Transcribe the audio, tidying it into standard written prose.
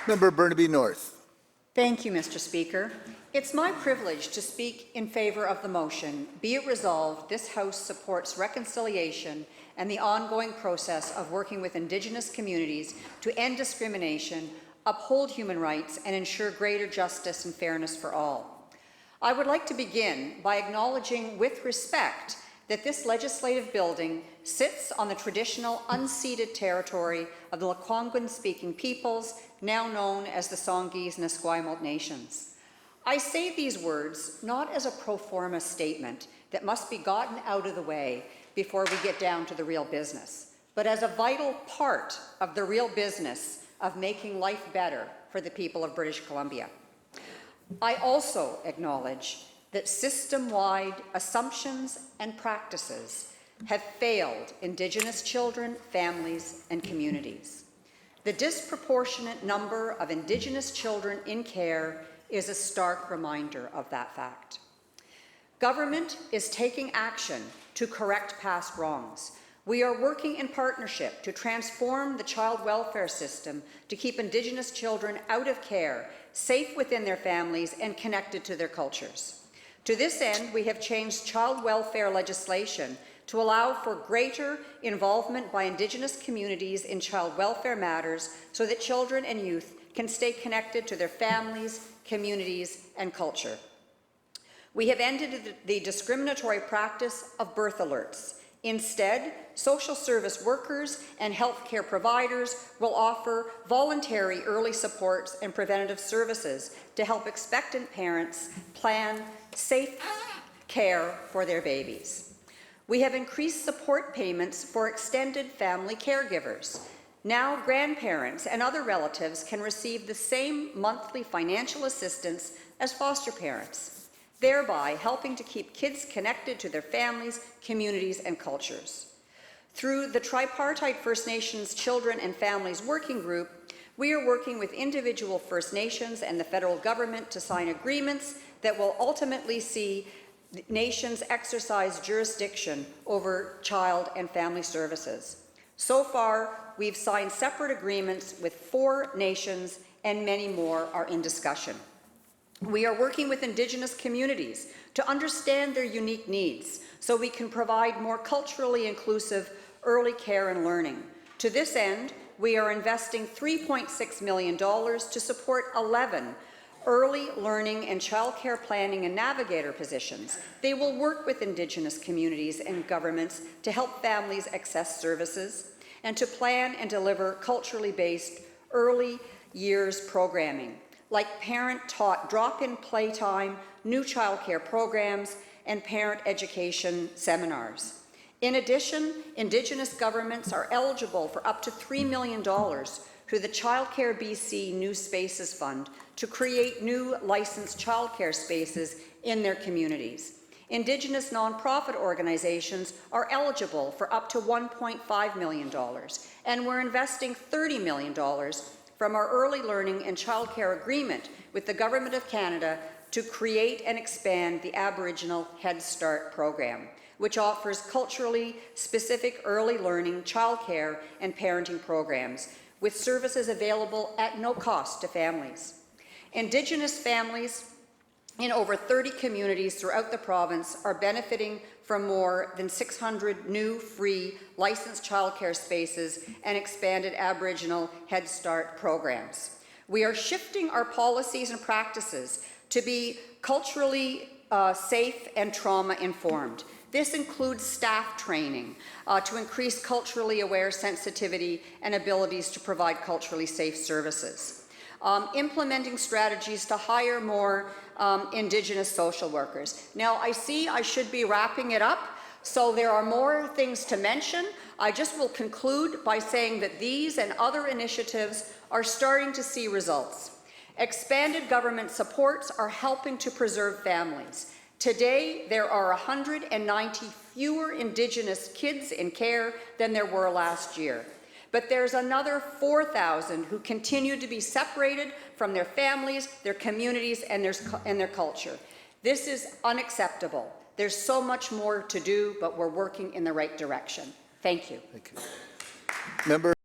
Member Burnaby North. Thank you, Mr. Speaker. It's my privilege to speak in favour of the motion. Be it resolved, this House supports reconciliation and the ongoing process of working with Indigenous communities to end discrimination, uphold human rights, and ensure greater justice and fairness for all. I would like to begin by acknowledging with respect that this legislative building sits on the traditional unceded territory of the Lekwungen-speaking peoples, now known as the Songhees and Esquimalt nations. I say these words not as a pro forma statement that must be gotten out of the way before we get down to the real business, but as a vital part of the real business of making life better for the people of British Columbia. I also acknowledge that system-wide assumptions and practices have failed Indigenous children, families, and communities. The disproportionate number of Indigenous children in care is a stark reminder of that fact. Government is taking action to correct past wrongs. We are working in partnership to transform the child welfare system to keep Indigenous children out of care, safe within their families, and connected to their cultures. To this end, we have changed child welfare legislation to allow for greater involvement by Indigenous communities in child welfare matters so that children and youth can stay connected to their families, communities, and culture. We have ended the discriminatory practice of birth alerts. Instead, social service workers and healthcare providers will offer voluntary early supports and preventative services to help expectant parents plan safe care for their babies. We have increased support payments for extended family caregivers. Now, grandparents and other relatives can receive the same monthly financial assistance as foster parents, thereby helping to keep kids connected to their families, communities, and cultures. Through the tripartite First Nations Children and Families Working Group, we are working with individual First Nations and the federal government to sign agreements that will ultimately see nations exercise jurisdiction over child and family services. So far, we've signed separate agreements with 4 nations, and many more are in discussion. We are working with Indigenous communities to understand their unique needs so we can provide more culturally inclusive early care and learning. To this end, we are investing $3.6 million to support 11 early learning and childcare planning and navigator positions. They will work with Indigenous communities and governments to help families access services and to plan and deliver culturally based early years programming, like parent-taught drop-in playtime, new childcare programs, and parent education seminars. In addition, Indigenous governments are eligible for up to $3 million through the Childcare BC New Spaces Fund to create new licensed childcare spaces in their communities. Indigenous nonprofit organizations are eligible for up to $1.5 million, and we're investing $30 million from our early learning and childcare agreement with the Government of Canada to create and expand the Aboriginal Head Start program, which offers culturally specific early learning, childcare, and parenting programs, with services available at no cost to families. Indigenous families in over 30 communities throughout the province are benefiting from more than 600 new free licensed childcare spaces and expanded Aboriginal Head Start programs. We are shifting our policies and practices to be culturally safe and trauma-informed. This includes staff training to increase culturally aware sensitivity and abilities to provide culturally safe services. Implementing strategies to hire more Indigenous social workers. Now, I see I should be wrapping it up, so there are more things to mention. I just will conclude by saying that these and other initiatives are starting to see results. Expanded government supports are helping to preserve families. Today, there are 190 fewer Indigenous kids in care than there were last year. But there's another 4,000 who continue to be separated from their families, their communities, and their culture. This is unacceptable. There's so much more to do, but we're working in the right direction. Thank you. Thank you. Member